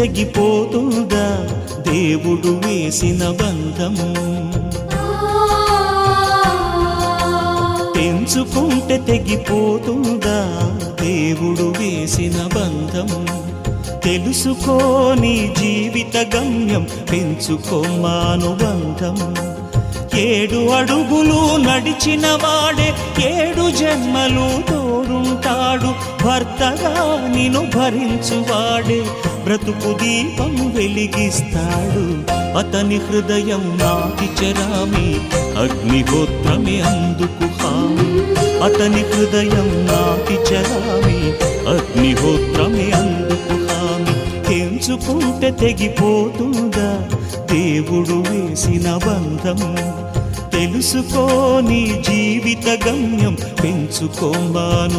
తెగిపోతుందా దేవుడు వేసిన బంధం తెంచుకుంటే తెగిపోతుందా దేవుడు వేసిన బంధం తెలుసుకో నీ జీవిత గమ్యం పెంచుకోమానుబంధం 7 అడుగులు నడిచిన వాడే 7 జన్మలు తోడుంటాడు భర్తగా నిన్ను భరించువాడే బ్రతుకు దీపం వెలిగిస్తాడు అతని హృదయం నాటి చెరామి అగ్నిహోత్రమే అందుకు హామీ అతని హృదయం నాటి చెరామి అగ్నిహోత్రమే అందుకు హామీ తెంచుకుంటే తెగిపోతుందా దేవుడు వేసిన బంధం తెలుసుకో నీ జీవిత గమ్యం పెంచుకోమానుబంధం